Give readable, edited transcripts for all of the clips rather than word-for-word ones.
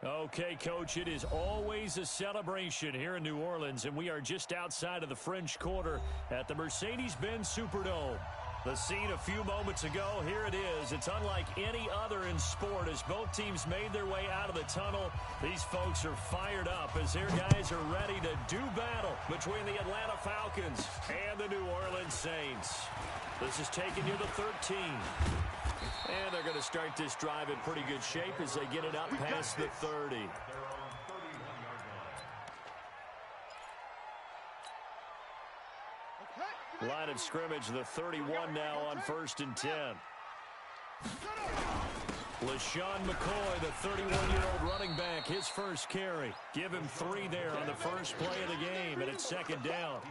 Okay, Coach, it is always a celebration here in New Orleans, and we are just outside of the French Quarter at the Mercedes-Benz Superdome. The scene a few moments ago, here it is. It's unlike any other in sport as both teams made their way out of the tunnel. These folks are fired up as their guys are ready to do battle between the Atlanta Falcons and the New Orleans Saints. This is taking you to 13. And they're going to start this drive in pretty good shape as they get it up past the 30. Line of scrimmage, the 31 now on 1st and 10. LaShawn McCoy, the 31-year-old running back, his first carry. Give him 3 there on the first play of the game, and it's 2nd down.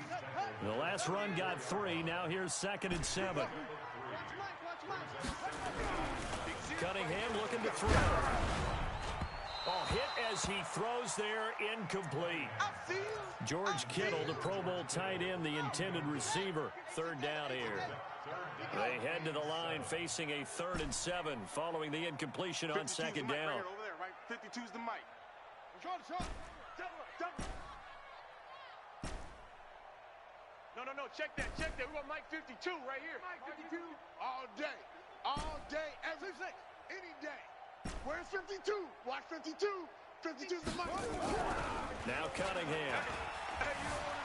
The last run got 3. Now here's 2nd and 7. Cunningham looking to throw. Oh, hit as he throws there, incomplete. George Kittle, the Pro Bowl tight end, the intended receiver. 3rd down here. They head to the line facing a 3rd and 7 following the incompletion on 2nd down. 52's the mic. No, check that. We want Mike 52 right here. Mike 52. All day, every any day. Where's 52? Watch 52. 52's the mic. Now Cunningham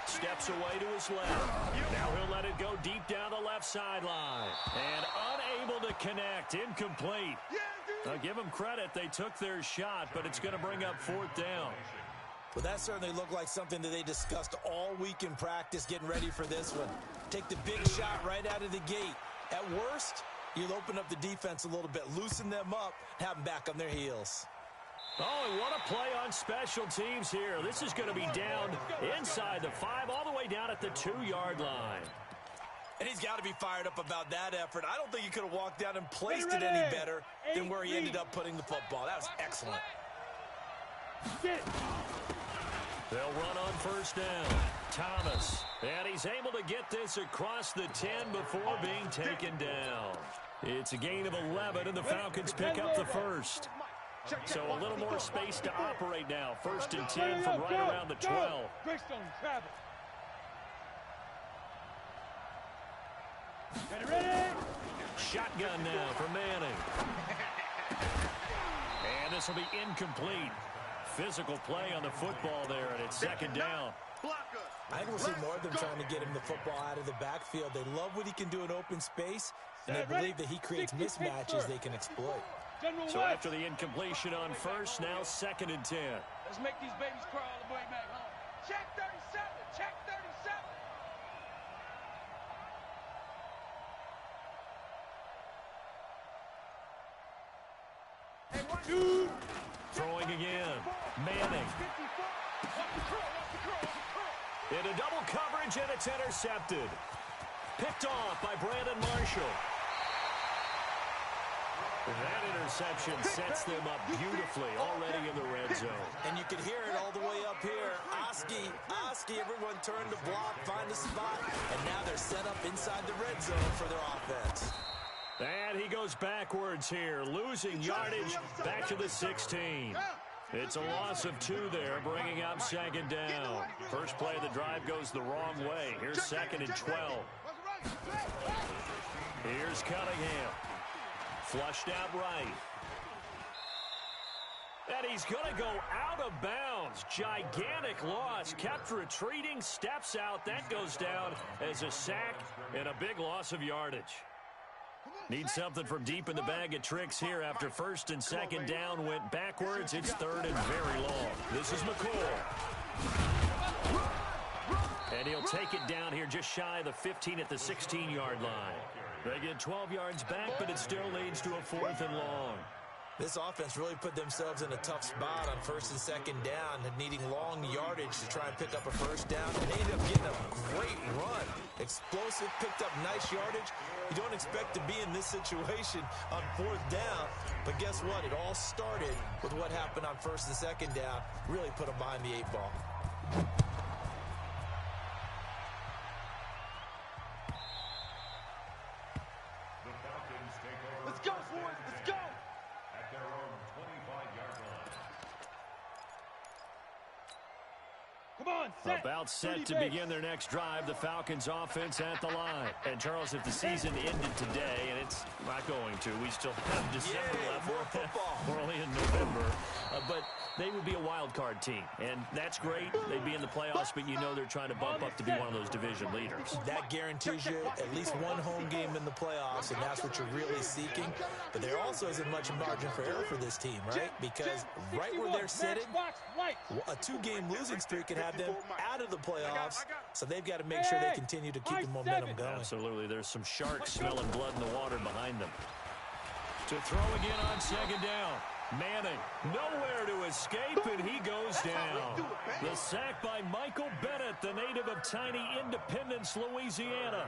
steps away to his left. Now he'll let it go deep down the left sideline. And unable to connect. Incomplete. I'll give them credit. They took their shot, but it's going to bring up 4th down. Well, that certainly looked like something that they discussed all week in practice, getting ready for this one. Take the big shot right out of the gate. At worst, you'll open up the defense a little bit, loosen them up, have them back on their heels. Oh, and what a play on special teams here. This is going to be down inside the 5, all the way down at the 2-yard line. And he's got to be fired up about that effort. I don't think he could have walked down and placed it any better than where he ended up putting the football. That was excellent. They'll run on 1st down. Thomas. And he's able to get this across the 10 before being taken down. It's a gain of 11, and the Falcons pick up the 1st. So a little more space to operate now. 1st and 10 from right around the 12. Shotgun now for Manning. And this will be incomplete. Physical play on the football there, and it's 2nd down. I think we'll see more of them trying to get him the football out of the backfield. They love what he can do in open space, and they believe that he creates mismatches they can exploit. So after the incompletion on 1st, now 2nd and 10. Let's make these babies crawl all the way back home. Check 37. Check 37. Throwing again. Manning. Into double coverage, and it's intercepted. Picked off by Brandon Marshall. That interception sets them up beautifully already in the red zone. And you can hear it all the way up here. Oski, everyone turned to block, find a spot, and now they're set up inside the red zone for their offense. And he goes backwards here, losing yardage back to the 16. It's a loss of 2 there, bringing up 2nd down. First play of the drive goes the wrong way. Here's 2nd and 12. Here's Cunningham. Flushed out right. And he's going to go out of bounds. Gigantic loss. Kept retreating, steps out. That goes down as a sack and a big loss of yardage. Need something from deep in the bag of tricks here after 1st and 2nd down went backwards. It's 3rd and very long. This is McCoy. And he'll take it down here just shy of the 15 at the 16-yard line. They get 12 yards back, but it still leads to a 4th and long. This offense really put themselves in a tough spot on 1st and 2nd down, needing long yardage to try and pick up a 1st down. And they ended up getting a great run. Explosive, picked up nice yardage. You don't expect to be in this situation on 4th down, but guess what? It all started with what happened on 1st and 2nd down. Really put them behind the 8 ball. About set to begin their next drive. The Falcons offense at the line. And Charles, if the season ended today, and it's not going to, we still have December left. More football. We're only in November. But they would be a wild card team. And that's great. They'd be in the playoffs, but you know they're trying to bump up to be one of those division leaders. That guarantees you at least one home game in the playoffs, and that's what you're really seeking. But there also isn't much margin for error for this team, right? Because right where they're sitting, a two-game losing streak can have them out of the playoffs, so they've got to make sure they continue to keep the momentum going. Absolutely. There's some sharks smelling blood in the water behind them. To throw again on second down. Manning, nowhere to escape, and he goes down. The sack by Michael Bennett, the native of tiny Independence, Louisiana.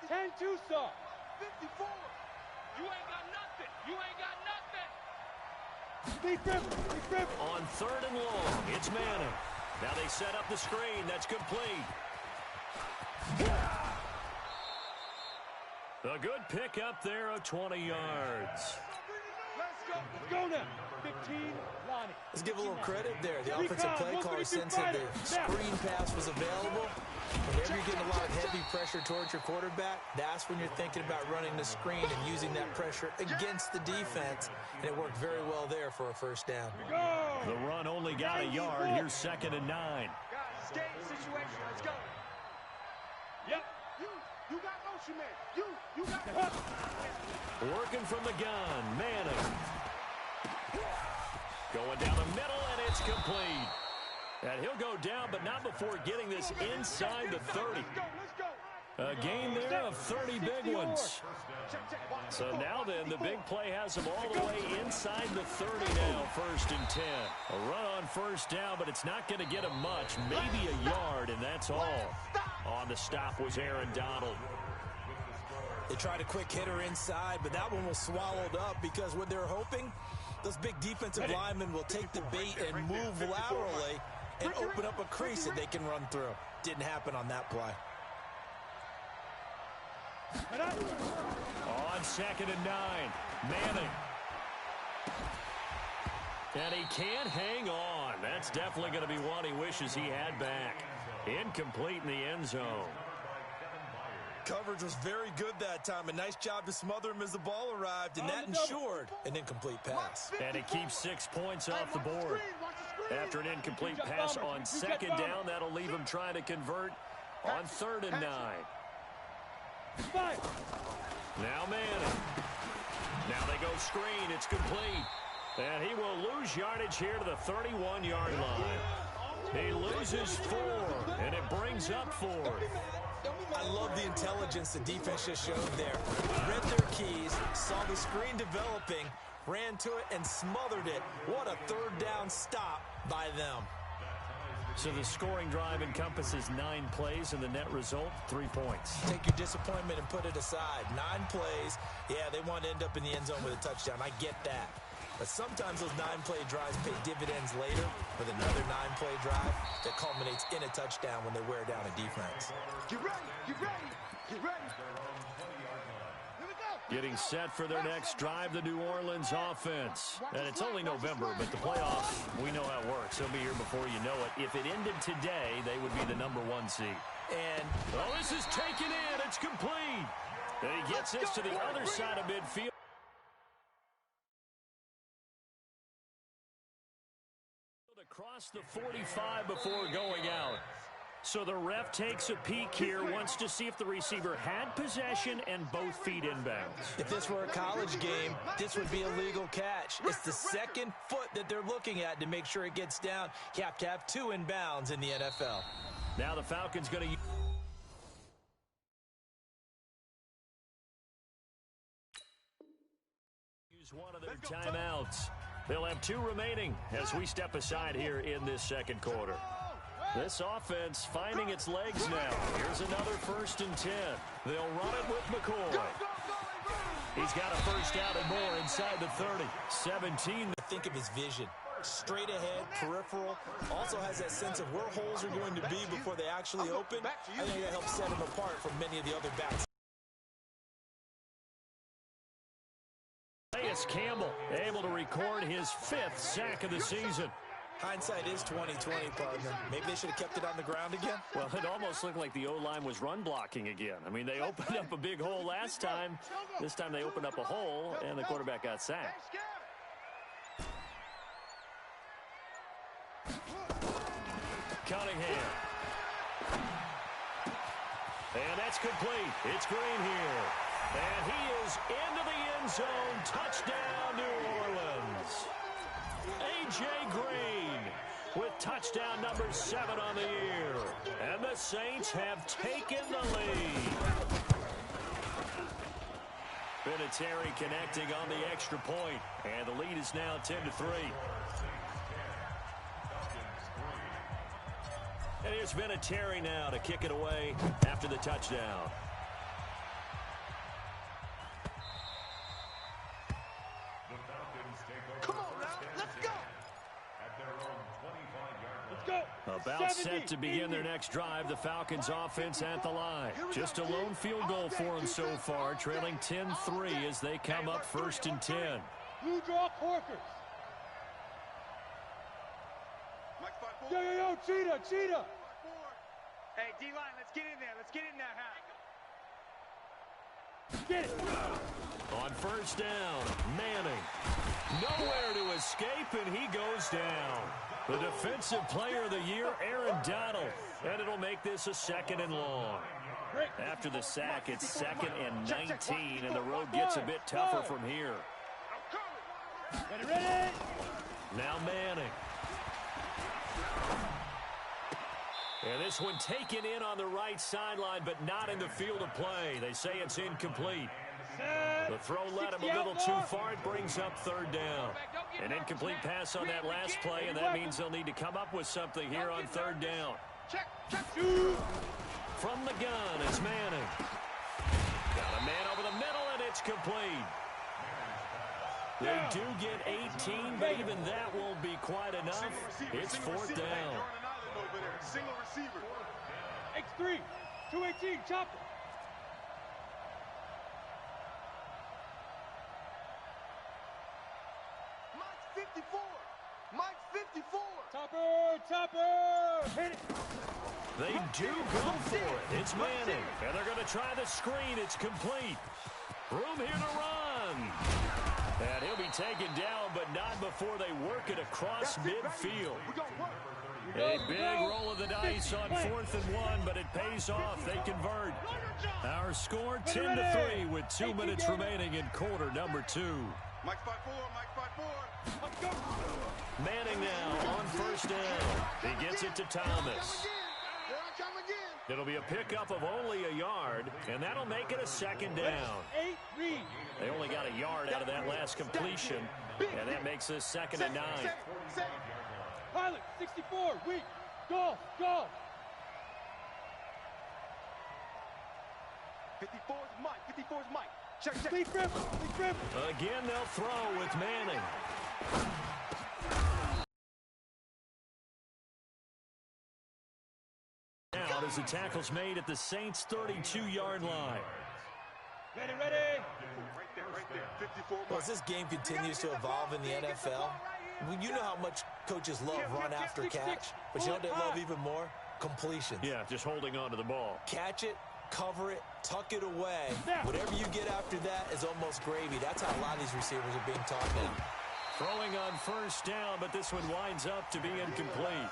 10 Tucson. 54. You ain't got nothing. You ain't got nothing. On third and long, it's Manning. Now they set up the screen. That's complete. A good pick up there of 20 yards. Let's go now. 15, Lonnie. Let's give a little credit there. The offensive play caller sensed that the screen pass was available. Whenever you're getting a lot of heavy pressure towards your quarterback, that's when you're thinking about running the screen and using that pressure against the defense. And it worked very well there for a first down. The run only got a yard. Here's 2nd and 9. Guys, escape situation. Let's go. Yep. You got motion, man. You got Working from the gun, Manning. Going down the middle, and it's complete. And he'll go down, but not before getting this inside the 30. A gain there of 30 big ones. So now then, the big play has him all the way inside the 30 now, 1st and 10. A run on first down, but it's not going to get him much. Maybe a yard, and that's all. On the stop was Aaron Donald. They tried a quick hitter inside, but that one was swallowed up because what they're hoping, those big defensive linemen will take the bait and move laterally and open up a crease that they can run through. Didn't happen on that play. On 2nd and 9, Manning. And he can't hang on. That's definitely going to be one he wishes he had back. Incomplete in the end zone. Coverage was very good that time. A nice job to smother him as the ball arrived, and that ensured an incomplete pass. And it keeps 6 points off the board. After an incomplete pass on 2nd down, that'll leave him trying to convert on 3rd and 9. Now Manning. Now they go screen. It's complete. And he will lose yardage here to the 31-yard line. He loses 4, and it brings up 4. I love the intelligence the defense just showed there. Read their keys, saw the screen developing, ran to it, and smothered it. What a 3rd down stop by them. So the scoring drive encompasses 9 plays, and the net result, 3 points. Take your disappointment and put it aside. 9 plays. Yeah, they want to end up in the end zone with a touchdown. I get that. But sometimes those 9-play drives pay dividends later with another 9-play drive that culminates in a touchdown when they wear down a defense. Get ready. Get ready. Get ready. Getting set for their next drive, the New Orleans offense. And it's only November, but the playoffs, we know how it works. They'll be here before you know it. If it ended today, they would be the number 1 seed. And this is taken in. It's complete. And he gets this to the other side of midfield. Across the 45 before going out. So the ref takes a peek here, wants to see if the receiver had possession and both feet inbounds. If this were a college game, this would be a legal catch. It's the 2nd foot that they're looking at to make sure it gets down. You have to have 2 inbounds in the NFL. Now the Falcons going to use one of their timeouts. They'll have 2 remaining as we step aside here in this 2nd quarter. This offense finding its legs now. Here's another 1st and 10. They'll run it with McCoy. He's got a first down and more inside the 30. 17. Think of his vision. Straight ahead, peripheral. Also has that sense of where holes are going to be before they actually open. I think that helps set him apart from many of the other backs. Campbell able to record his 5th sack of the season. Hindsight is 20/20, partner. Maybe they should have kept it on the ground again. Well, it almost looked like the O-line was run blocking again. I mean, they opened up a big hole last time. This time they opened up a hole, and the quarterback got sacked. Cunningham. And that's complete. It's Green here. And he is into the end zone. Touchdown, New Orleans. A.J. Green with touchdown number 7 on the year. And the Saints have taken the lead. Vinatieri connecting on the extra point. And the lead is now 10-3. And here's Vinatieri now to kick it away after the touchdown. Come on now, let's go. About set to begin their next drive. The Falcons offense at the line. Just a lone field goal for them so far, trailing 10-3 as they come up 1st and 10. Blue draw Corkers. Yo, cheetah. Hey, D-line, let's get in there. Let's get in there, Get it. On 1st down, Manning. Nowhere to escape, and he goes down. The defensive player of the year, Aaron Donald. And it'll make this a 2nd and long. After the sack, it's 2nd and 19, and the road gets a bit tougher from here. Ready. Now Manning. And this one taken in on the right sideline, but not in the field of play. They say it's incomplete. The throw led him a little too far. It brings up 3rd down. An incomplete pass on that last play, and that means they'll need to come up with something here on 3rd down. From the gun, it's Manning. Got a man over the middle, and it's complete. They do get 18, but even that won't be quite enough. It's 4th down. Single receiver. X3, 218, chopper. Mike's 54. Mike's 54. Topper. Hit it. They do go for it. It's Manning. And they're going to try the screen. It's complete. Room here to run. And he'll be taken down, but not before they work it across midfield. A big roll of the dice on 4th and 1, but it pays off. They convert. Our score 10-3 with 2 minutes remaining in quarter number 2. Mike 5-4. Let's go. Manning now on 1st down. He gets it to Thomas. It'll be a pickup of only a yard, and that'll make it a 2nd down. They only got a yard out of that last completion, and that makes this 2nd and 9. Pilot, 64, weak. Golf. 54's Mike. Check. Lead grip. Again, they'll throw with Manning. Out as the tackle's made at the Saints' 32-yard line. Ready. Right there. 54. Well, as this game continues to evolve in the NFL, you know how much coaches love run after catch, but you know what they love even more? Completions. Yeah, just holding on to the ball. Catch it, cover it, tuck it away. Whatever you get after that is almost gravy. That's how a lot of these receivers are being taught now. Throwing on 1st down, but this one winds up to be incomplete.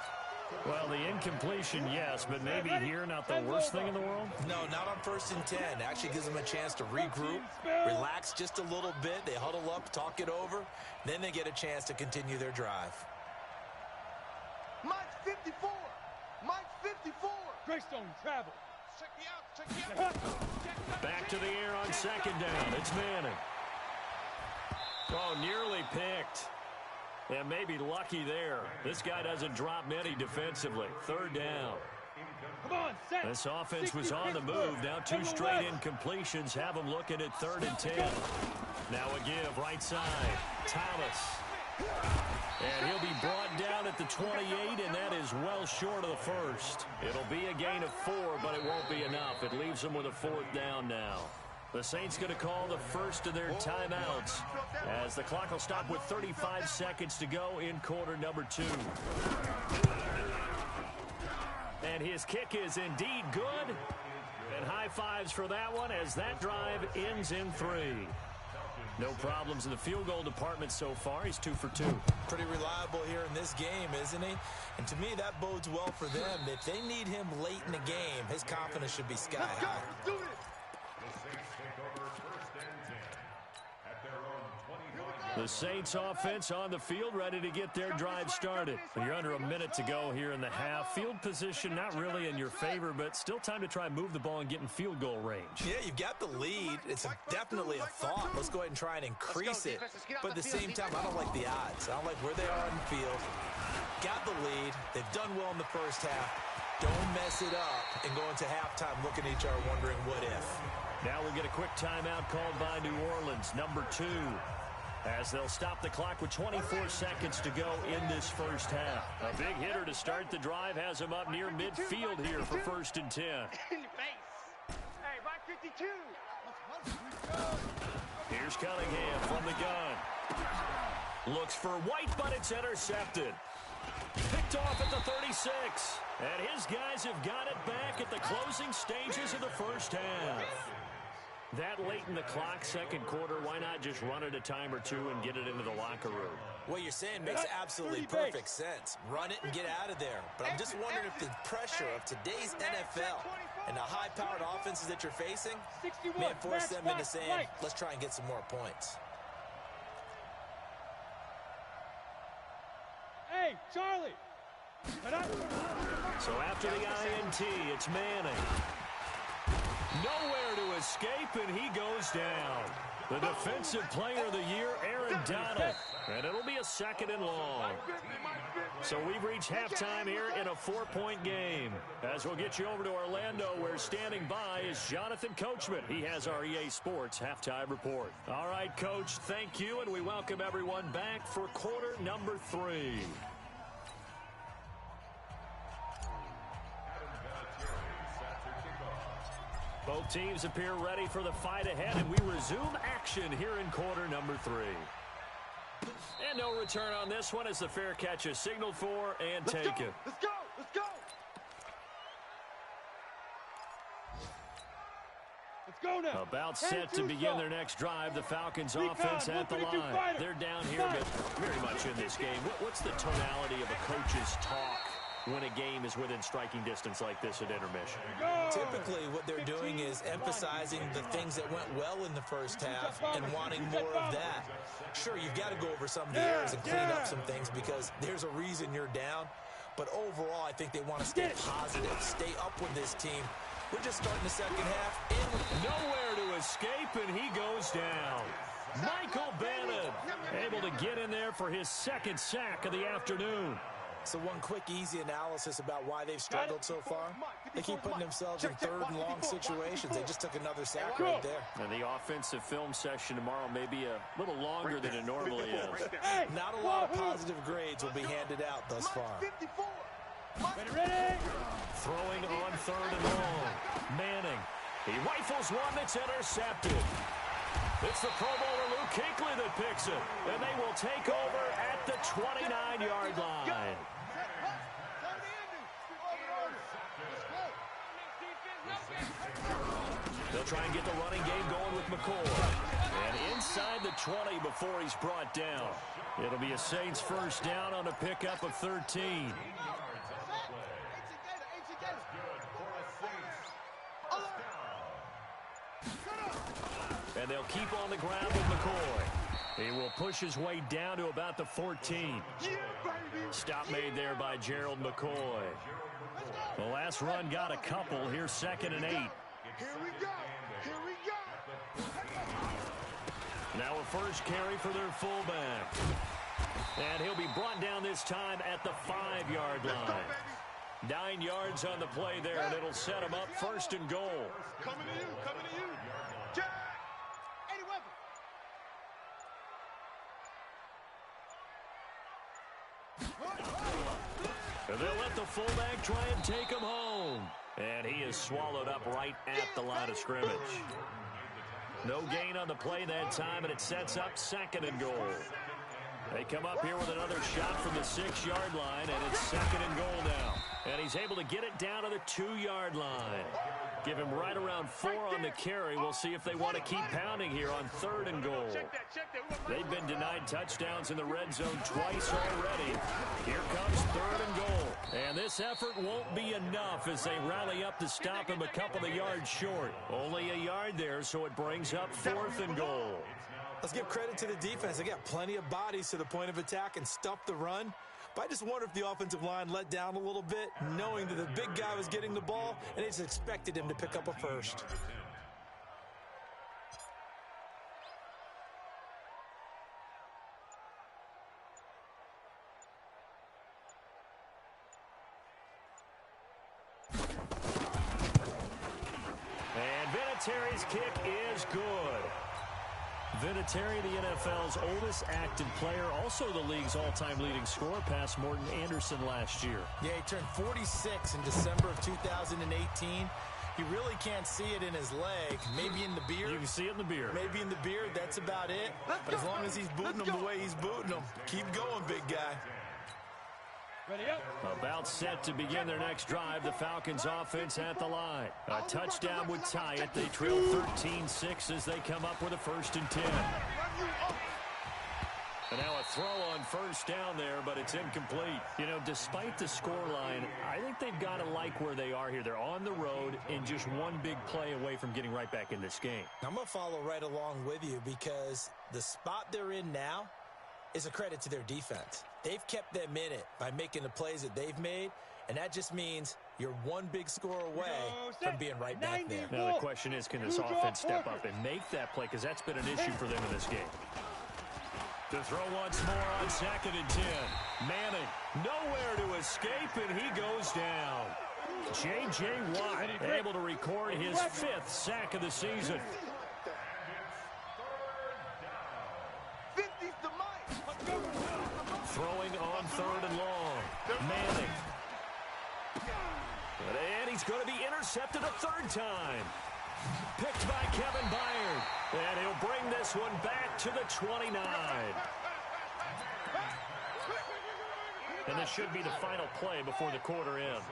Well, the incompletion, yes, but maybe here not the worst thing in the world? No, not on 1st and 10. It actually gives them a chance to regroup, relax just a little bit. They huddle up, talk it over. Then they get a chance to continue their drive. Mike's 54. Greystone travel. Check me out. Back to the air on 2nd down. It's Manning. Oh, nearly picked. And maybe lucky there. This guy doesn't drop many defensively. 3rd down. Come on, set. This offense was on the move. Now 2 straight incompletions have them looking at 3rd and 10. Now a give right side. Thomas. And he'll be brought down at the 28, and that is well short of the 1st. It'll be a gain of 4, but it won't be enough. It leaves them with a 4th down now. The Saints going to call the first of their timeouts as the clock will stop with 35 seconds to go in quarter number 2. And his kick is indeed good. And high fives for that one as that drive ends in 3. No problems in the field goal department so far. He's 2 for 2. Pretty reliable here in this game, isn't he? And to me, that bodes well for them. If they need him late in the game, his confidence should be sky high. Let's do this. The Saints offense on the field, ready to get their drive started. You're under a minute to go here in the half. Field position not really in your favor, but still time to try and move the ball and get in field goal range. Yeah, you've got the lead. It's definitely a thought. Let's go ahead and try and increase it. But at the same time, I don't like the odds. I don't like where they are on the field. Got the lead. They've done well in the first half. Don't mess it up and go into halftime looking at each other wondering what if. Now we'll get a quick timeout called by New Orleans, number 2. As they'll stop the clock with 24 seconds to go in this first half. A big hitter to start the drive has him up near midfield here for 1st and 10. In your face. Hey, right 52. Here's Cunningham from the gun. Looks for White, but it's intercepted. Picked off at the 36. And his guys have got it back at the closing stages of the first half. That late in the clock, second quarter, why not just run it a time or two and get it into the locker room? What you're saying makes absolutely perfect sense. Run it and get out of there. But I'm just wondering if the pressure of today's NFL and the high-powered offenses that you're facing may force them into saying, let's try and get some more points. Hey, Charlie! So after the INT, it's Manning. Nowhere to escape, and he goes down. The defensive player of the year, Aaron Donald. And it'll be a 2nd and long. So we've reached halftime here in a 4-point game. As we'll get you over to Orlando, where standing by is Jonathan Coachman. He has our EA Sports halftime report. All right, Coach, thank you, and we welcome everyone back for quarter number 3. Both teams appear ready for the fight ahead, and we resume action here in quarter number 3. And no return on this one as the fair catch is signaled for and taken. Let's go! Let's go! Let's go now! About set to begin their next drive. The Falcons offense at the line. They're down here, but very much in this game. What's the tonality of a coach's talk when a game is within striking distance like this at intermission? Typically, what they're doing is emphasizing the things that went well in the first half and wanting more of that. Sure, you've got to go over some of the errors and clean up some things because there's a reason you're down. But overall, I think they want to stay positive, stay up with this team. We're just starting the second half. Nowhere to escape, and he goes down. Michael Bannon able to get in there for his 2nd sack of the afternoon. So one quick, easy analysis about why they've struggled so far. They keep putting themselves in 3rd and long situations. They just took another sack right there. And the offensive film session tomorrow may be a little longer than it normally is. Not a lot of positive grades will be handed out thus far. Ready? Throwing on 3rd and long. Manning. He rifles one that's intercepted. It's the Pro Bowler Luke Kuechly that picks it. And they will take over at the 29-yard line. They'll try and get the running game going with McCoy. And inside the 20 before he's brought down. It'll be a Saints first down on a pickup of 13. And they'll keep on the ground with McCoy. He will push his way down to about the 14. Stop made there by Gerald McCoy. The last run got a couple. Here's 2nd and 8. Here we go. Here we go. Now a first carry for their fullback. And he'll be brought down this time at the 5-yard line. 9 yards on the play there, and it'll set him up 1st and goal. Coming to you. Coming to you. Jack. 80 weapon. And they'll let the fullback try and take him home. And he is swallowed up right at the line of scrimmage. No gain on the play that time, and it sets up 2nd and goal. They come up here with another shot from the 6-yard line, and it's 2nd and goal now. And he's able to get it down to the 2-yard line. Give him right around 4 on the carry. We'll see if they want to keep pounding here on 3rd and goal. They've been denied touchdowns in the red zone twice already. Here comes 3rd and goal. And this effort won't be enough as they rally up to stop him a couple of yards short. Only a yard there, so it brings up 4th and goal. Let's give credit to the defense. They got plenty of bodies to the point of attack and stuffed the run. But I just wonder if the offensive line let down a little bit, knowing that the big guy was getting the ball, and they just expected him to pick up a first. And Vinatieri's kick is good. Vinatieri, the NFL's oldest active player, also the league's all-time leading scorer, past Morton Anderson last year. Yeah, he turned 46 in December of 2018. You really can't see it in his leg. Maybe in the beard. You can see it in the beard. Maybe in the beard. That's about it. But as long as he's booting them the way he's booting them, keep going, big guy. Ready up. About set to begin their next drive. The Falcons offense at the line. A touchdown would tie it. They trail 13-6 as they come up with a 1st and 10. And now a throw on 1st down there, but it's incomplete. You know, despite the scoreline, I think they've got to like where they are here. They're on the road and just one big play away from getting right back in this game. I'm going to follow right along with you because the spot they're in now is a credit to their defense. They've kept them in it by making the plays that they've made, and that just means you're one big score away from being right back there. Now the question is, can this offense step up and make that play? Because that's been an issue for them in this game. To throw once more on 2nd and 10. Manning, nowhere to escape, and he goes down. J.J. Watt able to record his 5th sack of the season. Throwing on 3rd and long. Manning. And he's going to be intercepted a 3rd time. Picked by Kevin Byard. And he'll bring this one back to the 29. And this should be the final play before the quarter ends.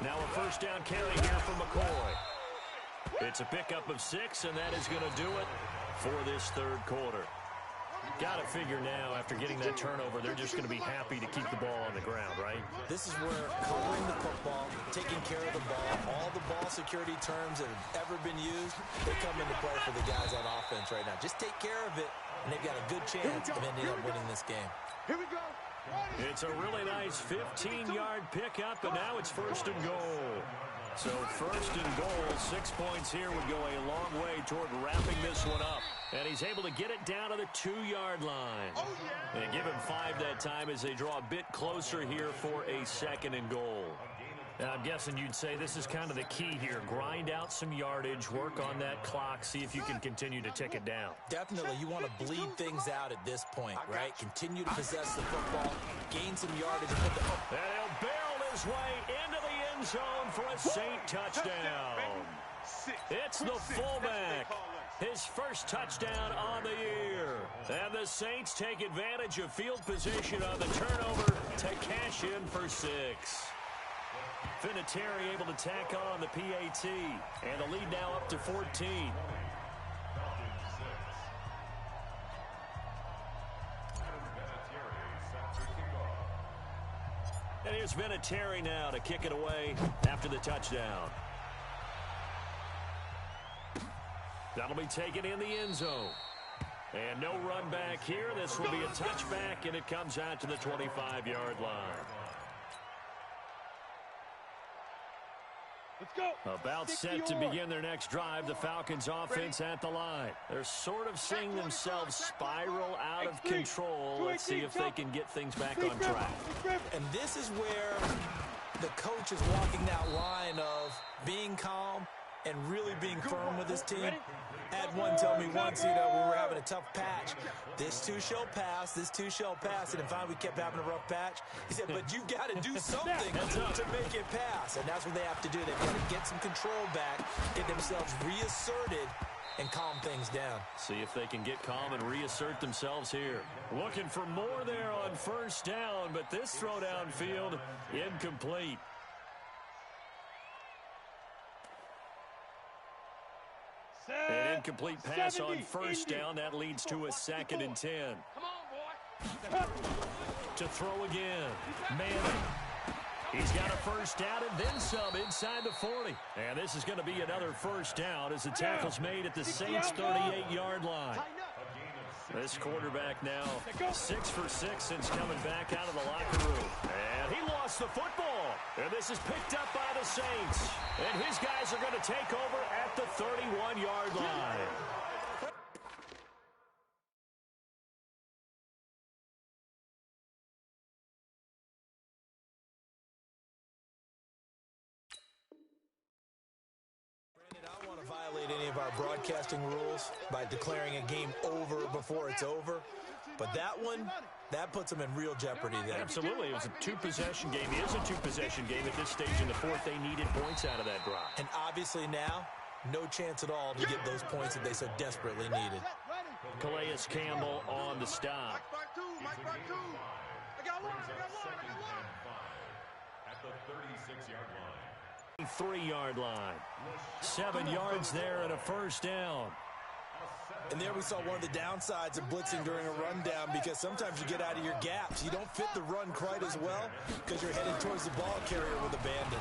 Now a 1st down carry here for McCoy. It's a pickup of 6, and that is going to do it for this 3rd quarter. Got to figure now, after getting that turnover, they're just going to be happy to keep the ball on the ground, right? This is where covering the football, taking care of the ball, all the ball security terms that have ever been used, they come into play for the guys on offense right now. Just take care of it, and they've got a good chance of ending up winning this game. Here we go. It's a really nice 15-yard pickup, and now it's 1st and goal. So 1st and goal, 6 points here would go a long way toward wrapping this one up. And he's able to get it down to the 2-yard line. And give him 5 that time as they draw a bit closer here for a 2nd and goal. And I'm guessing you'd say this is kind of the key here. Grind out some yardage, work on that clock, see if you can continue to tick it down. Definitely, you want to bleed things out at this point, right? Continue to possess the football, gain some yardage. And he'll barrel his way into the end zone for a Saint touchdown. It's the fullback. His 1st touchdown on the year. And the Saints take advantage of field position on the turnover to cash in for 6. Vinatieri able to tack on the PAT. And the lead now up to 14. And here's Vinatieri now to kick it away after the touchdown. That'll be taken in the end zone. And no run back here. This will be a touchback, and it comes out to the 25-yard line. Let's go. About set to begin their next drive. The Falcons offense at the line. They're sort of seeing themselves spiral out of control. Let's see if they can get things back on track. And this is where the coach is walking that line of being calm and really being firm with his team. I had one tell me once, we were having a tough patch. This too shall pass, this too shall pass. And then finally we kept having a rough patch. He said, but you got to do something to make it pass. And that's what they have to do. They've got to get some control back, get themselves reasserted, and calm things down. See if they can get calm and reassert themselves here. Looking for more there on first down, but this throw downfield incomplete. An incomplete pass on first down. That leads to a 2nd and 10. Come on, boy. To throw again. Manning. He's got a first down and then some inside the 40. And this is going to be another first down as the tackle's made at the Saints' 38-yard line. This quarterback now 6 for 6 since coming back out of the locker room. And he lost the football. And this is picked up by the Saints. And his guys are going to take over at the 31-yard line. Any of our broadcasting rules by declaring a game over before it's over, but that one, that puts them in real jeopardy then. Absolutely. It was a two-possession game. It is a two-possession game at this stage in the fourth. They needed points out of that drive. And obviously now, no chance at all to get those points that they so desperately needed. Calais Campbell on the stop. Mike by two. I got one. At the 36-yard line. 3-yard line. 7 yards there and a first down. And there we saw one of the downsides of blitzing during a rundown, because sometimes you get out of your gaps. You don't fit the run quite as well because you're headed towards the ball carrier with abandon.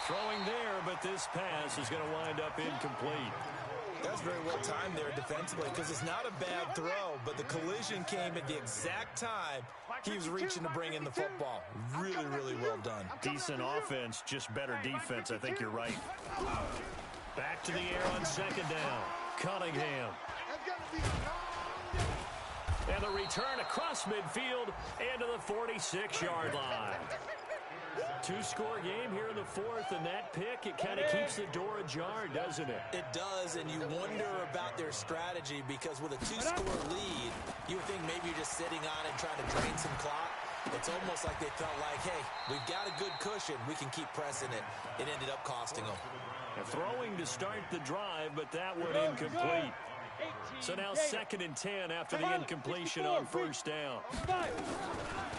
Throwing there, but this pass is going to wind up incomplete. That's very well timed there defensively, because it's not a bad throw, but the collision came at the exact time he was reaching to bring in the football. Really, really well done. Decent offense, just better defense. I think you're right. Back to the air on 2nd down. Cunningham. And the return across midfield into the 46-yard line. Two-score game here in the fourth, and that pick, it kind of keeps the door ajar, doesn't it? It does, and you wonder about their strategy, because with a 2-score lead, you would think maybe you're just sitting on it trying to drain some clock. It's almost like they felt like, hey, we've got a good cushion. We can keep pressing it. It ended up costing them. Throwing to start the drive, but that one incomplete. So now 2nd and 10 after the incompletion on first down.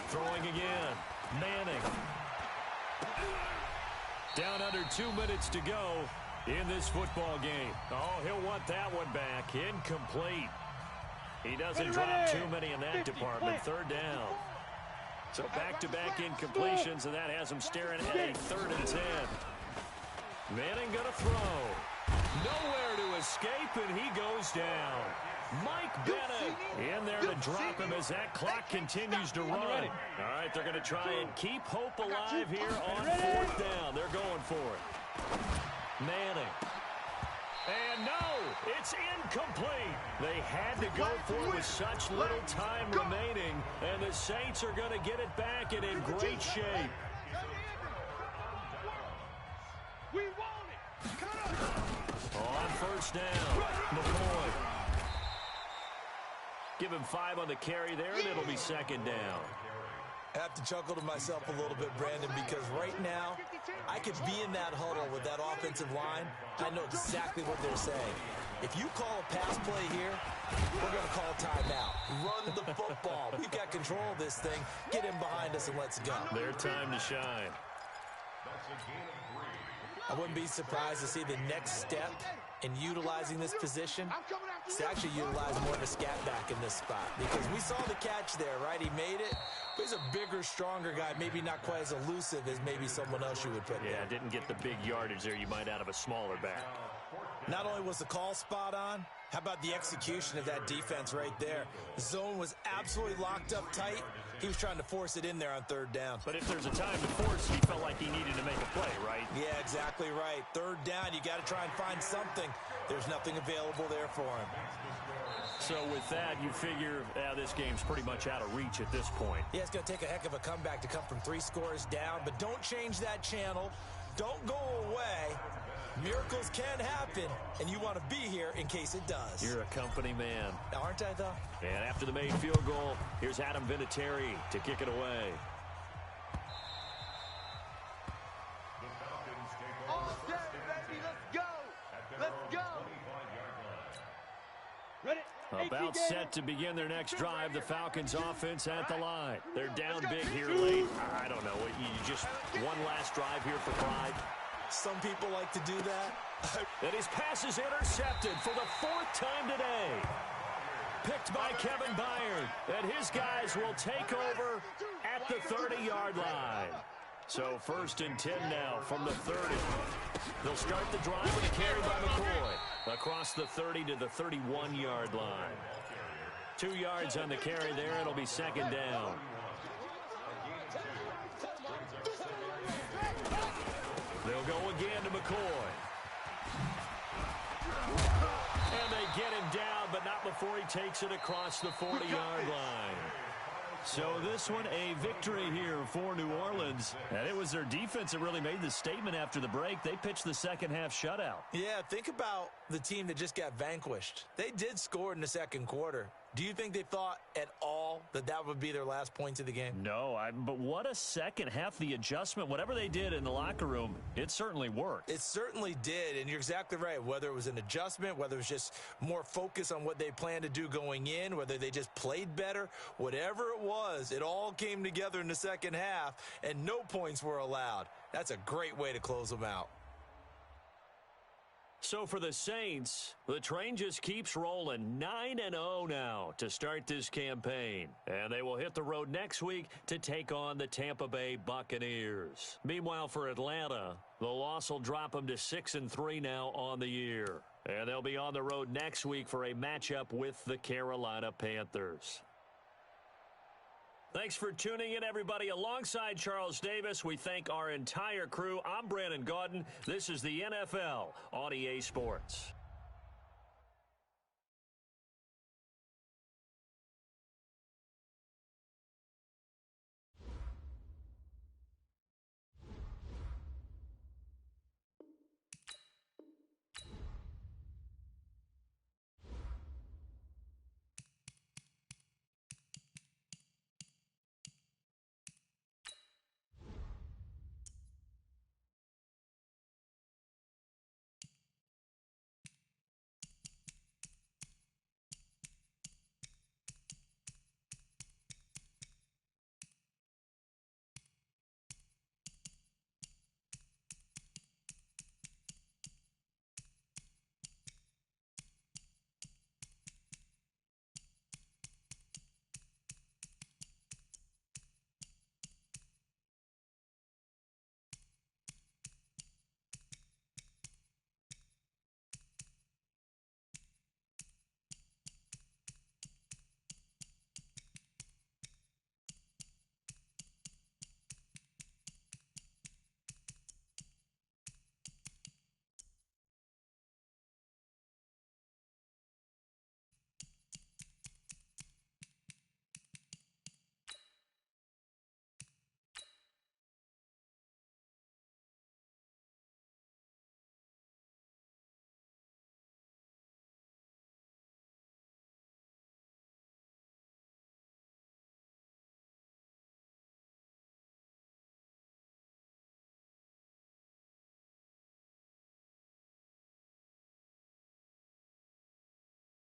Throwing again. Manning. Down under 2 minutes to go in this football game. Oh, he'll want that one back. Incomplete. He doesn't drop too many in that department. 3rd down. So back-to-back incompletions, and that has him staring at a 3rd and 10. Manning gonna throw. Nowhere to escape, and he goes down. Mike Bennett in there to drop him as that clock continues to run. All right, they're going to try and keep hope alive here on 4th down. They're going for it. Manning. And no, it's incomplete. They had to go for it with such little time remaining, and the Saints are going to get it back and in great shape. We want it. On first down, McCoy. Give him 5 on the carry there, and it'll be 2nd down. I have to chuckle to myself a little bit, Brandon, because right now I could be in that huddle with that offensive line. I know exactly what they're saying. If you call a pass play here, we're going to call timeout. Run the football. We've got control of this thing. Get him behind us and let's go. Their time to shine. I wouldn't be surprised to see the next step in utilizing this position. It's actually utilize more of a scat back in this spot, because we saw the catch there, right? He made it, but he's a bigger, stronger guy, maybe not quite as elusive as maybe someone else you would put there. Yeah, didn't get the big yardage there you might out of a smaller back. Not only was the call spot on, How about the execution of that defense right there? The zone was absolutely locked up tight. He was trying to force it in there on third down. But if there's a time to force, he felt like he needed to make a play, right? Yeah, exactly right. Third down, you got to try and find something. There's nothing available there for him. So with that, you figure this game's pretty much out of reach at this point. Yeah, it's going to take a heck of a comeback to come from 3 scores down, but don't change that channel. Don't go away. Miracles can happen, and you want to be here in case it does. You're a company man. Aren't I, though? And after the made field goal, here's Adam Vinatieri to kick it away. All day, baby, let's go. Let's go. Ready? About set to begin their next drive, the Falcons offense at the line. They're down big here late. I don't know. You just one last drive here for pride. Some people like to do that. And his pass is intercepted for the 4th time today. Picked by Kevin Byard. And his guys will take over at the 30-yard line. So 1st and 10 now from the 30. They'll start the drive with a carry by McCoy. Across the 30 to the 31-yard line. 2 yards on the carry there. It'll be 2nd down. They'll go again to McCoy. And they get him down, but not before he takes it across the 40-yard line. So this one, a victory here for New Orleans. And it was their defense that really made the statement after the break. They pitched the second-half shutout. Yeah, think about the team that just got vanquished. They did score in the second quarter. Do you think they thought at all that that would be their last points of the game? No, but what a second half. The adjustment, whatever they did in the locker room, it certainly worked. It certainly did, and you're exactly right. Whether it was an adjustment, whether it was just more focus on what they planned to do going in, whether they just played better, whatever it was, it all came together in the second half, and no points were allowed. That's a great way to close them out. So for the Saints, the train just keeps rolling. 9-0 now to start this campaign. And they will hit the road next week to take on the Tampa Bay Buccaneers. Meanwhile, for Atlanta, the loss will drop them to 6-3 now on the year. And they'll be on the road next week for a matchup with the Carolina Panthers. Thanks for tuning in, everybody. Alongside Charles Davis, we thank our entire crew. I'm Brandon Gaudin. This is the NFL on EA Sports.